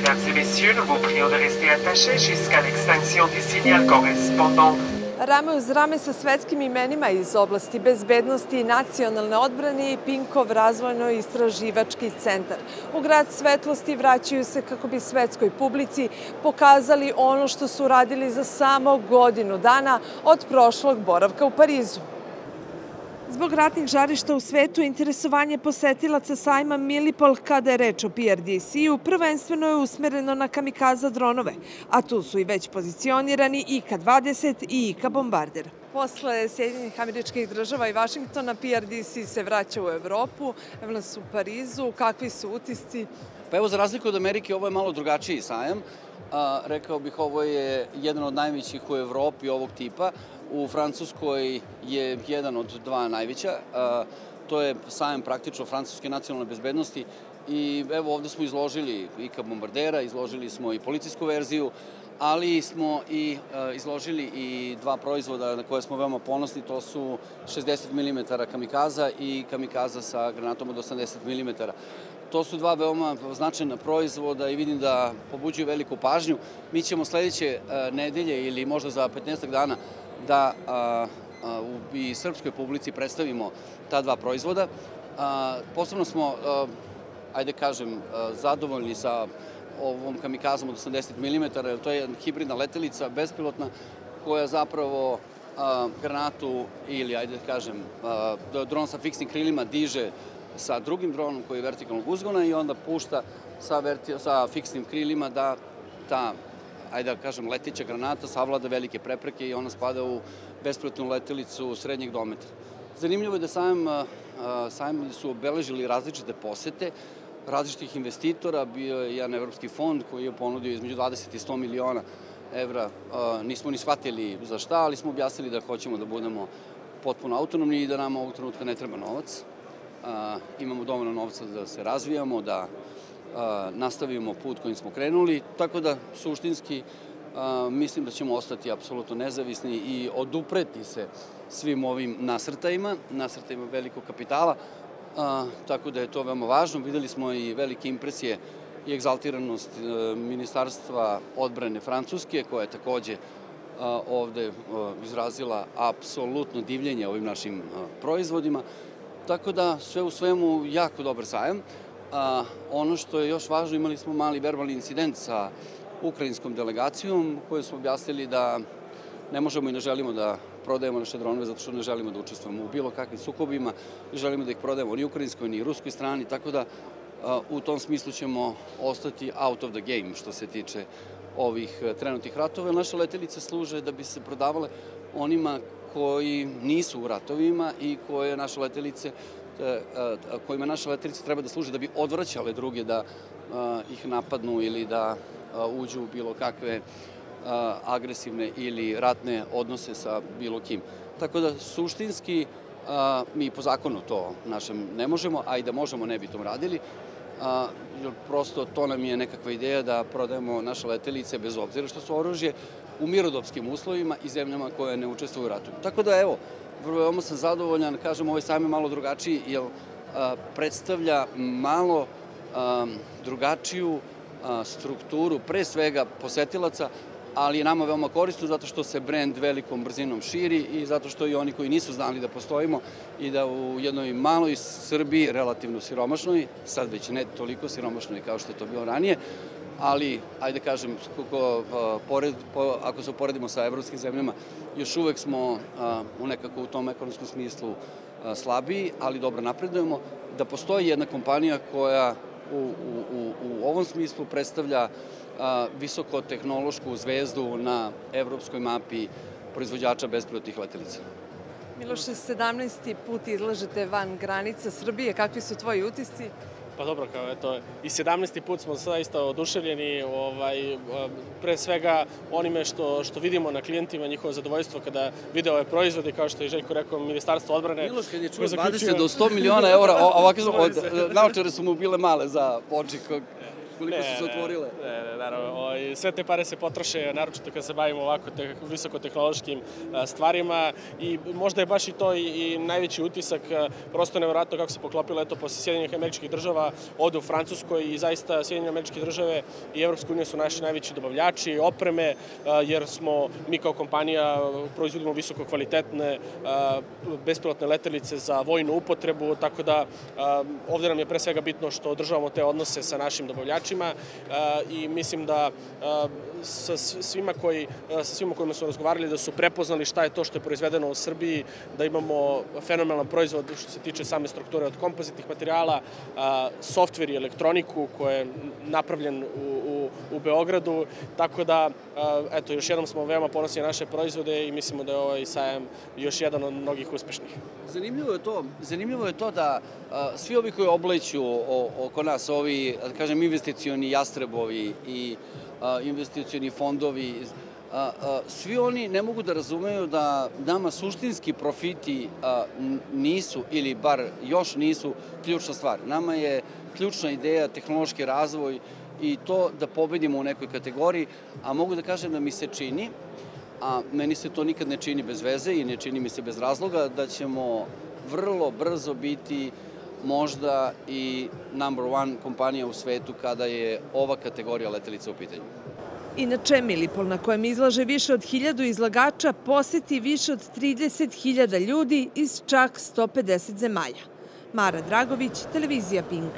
Mesdames et messieurs, nous vous prions de rester attachés jusqu'à l'extinction du signal correspondant. Rame uz rame sa svetskim imenima iz oblasti bezbednosti i nacionalne odbrane i Pinkov razvojno-istraživački centar. U grad svetlosti vraćaju se kako bi svetskoj publici pokazali ono što su radili za samo godinu dana od prošlog boravka u Parizu. Zbog ratnih žarišta u svetu, interesovanje posetilaca sajma Milipol kada je reč o PRDC-u prvenstveno je usmereno na kamikaza dronove, a tu su i već pozicionirani IK-20 i IK-bombarder. Posle Sjedinjenih Američkih Država i Vašingtona, PRDC se vraća u Evropu, evo nas u Parizu, kakvi su utisci? Pa evo, za razliku od Amerike, ovo je malo drugačiji sajam. Rekao bih, ovo je jedan od najvećih u Evropi ovog tipa. U Francuskoj je jedan od dva najveća. To je sajam praktično francuske nacionalne bezbednosti. I evo, ovde smo izložili IK bombardera, izložili smo i policijsku verziju, ali smo i izložili i dva proizvoda na koje smo veoma ponosni. To su 60 mm kamikaza i kamikaza sa granatom od 80 mm. To su dva veoma značajna proizvoda i vidim da pobuđuju veliku pažnju. Mi ćemo sledeće nedelje ili možda za 15 dana da i srpskoj publici predstavimo ta dva proizvoda. Posebno smo, ajde kažem, zadovoljni sa ovom kamikazom od 80 mm, jer to je jedna hibridna letelica, bespilotna, koja zapravo granatu ili, ajde kažem, dron sa fiksnim krilima diže sa drugim dronom koji je vertikalnog uzgona i onda pušta sa fiksnim krilima da ta, ajde da kažem, leteća granata savlada velike prepreke i ona spada u bespilotnu letelicu srednjeg dometa. Zanimljivo je da sajam su obeležili različite posete različitih investitora. Bio je jedan evropski fond koji je ponudio između 20 i 100 miliona evra. Nismo ni shvatili za šta, ali smo objasnili da hoćemo da budemo potpuno autonomni i da nam ovog trenutka ne treba novac. Imamo dovoljno novca da se razvijamo, da nastavimo put kojim smo krenuli, tako da suštinski mislim da ćemo ostati apsolutno nezavisni i odupreti se svim ovim nasrtajima velikog kapitala, tako da je to veoma važno. Videli smo i velike impresije i egzaltiranost Ministarstva odbrane Francuske, koja je takođe ovde izrazila apsolutno divljenje ovim našim proizvodima, tako da sve u svemu jako dobar sajam. Ono što je još važno, imali smo mali verbalni incident sa ukrajinskom delegacijom koju smo objasnili da ne možemo i ne želimo da prodajemo naše dronove zato što ne želimo da učestvujemo u bilo kakvim sukobima, ne želimo da ih prodajemo ni ukrajinskoj ni ruskoj strani, tako da u tom smislu ćemo ostati out of the game što se tiče ovih trenutnih ratova. Naše letelice služe da bi se prodavale onima koji nisu u ratovima i kojima naše letelice treba da služe da bi odvraćale druge da ih napadnu ili da uđu u bilo kakve agresivne ili ratne odnose sa bilo kim. Tako da suštinski mi po zakonu to našem ne možemo, a i da možemo ne bi tom radili. Prosto to nam je nekakva ideja da prodajemo naše letelice bez obzira što su oružje u mirodopskim uslovima i zemljama koje ne učestvuju u ratu. Tako da evo, veoma sam zadovoljan, kažem, ovaj sajam je malo drugačiji jer predstavlja malo drugačiju strukturu, pre svega posetilaca, ali je nama veoma korisno zato što se brend velikom brzinom širi i zato što i oni koji nisu znali da postojimo i da u jednoj maloj Srbiji, relativno siromašnoj, sad već ne toliko siromašnoj kao što je to bilo ranije, ali, ajde kažem, ako se uporedimo sa evropskim zemljama, još uvek smo nekako u tom ekonomskom smislu slabiji, ali dobro napredujemo, da postoji jedna kompanija koja u ovom smislu predstavlja visokotehnološku zvezdu na evropskoj mapi proizvođača bespilotnih letelica. Miloše, 17. put izlažete van granica Srbije. Kakvi su tvoji utisci? Pa dobro, kao eto, i 17. put smo zaista oduševljeni, pre svega onime što vidimo na klijentima, njihovo zadovoljstvo kada vide ove proizvode, kao što je Željko rekao, Ministarstvo odbrane. Miloš, kad je čuo 20 do 100 miliona eura, ovakve naočare su mu bile male za počik koliko su se otvorile? Ne, naravno. Sve te pare se potroše, naročito kad se bavimo ovako visokotehnološkim stvarima i možda je baš i to i najveći utisak, prosto nevjerojatno kako se poklopilo, eto, posle Sjedinjenih Američkih Država, ovde u Francuskoj i zaista Sjedinjene Američke Države i Evropska unija su naši najveći dobavljači opreme, jer smo mi kao kompanija proizvodimo visoko kvalitetne bespilotne letelice za vojnu upotrebu, tako da ovde nam je pre svega bitno što održavamo te odnose sa našim dobavljačima i mislim da sa svima kojima su razgovarali da su prepoznali šta je to što je proizvedeno u Srbiji, da imamo fenomenalan proizvod što se tiče same strukture od kompozitnih materijala, softver i elektroniku koja je napravljen u Beogradu, tako da eto, još jednom smo veoma ponosni na naše proizvode i mislimo da je ovaj sajam još jedan od mnogih uspešnih. Zanimljivo je to da svi ovi koji obleću oko nas, ovi, da kažem, investicioni jastrebovi i investicioni fondovi, svi oni ne mogu da razumeju da nama suštinski profiti nisu, ili bar još nisu, ključna stvar. Nama je ključna ideja tehnološki razvoj i to da pobedimo u nekoj kategoriji, a mogu da kažem da mi se čini, a meni se to nikad ne čini bez veze i ne čini mi se bez razloga, da ćemo vrlo brzo biti možda i number one kompanija u svetu kada je ova kategorija letelica u pitanju. Inače, Milipol, na kojem izlaže više od 1000 izlagača, poseti više od 30.000 ljudi iz čak 150 zemalja. Mara Dragović, televizija Pink.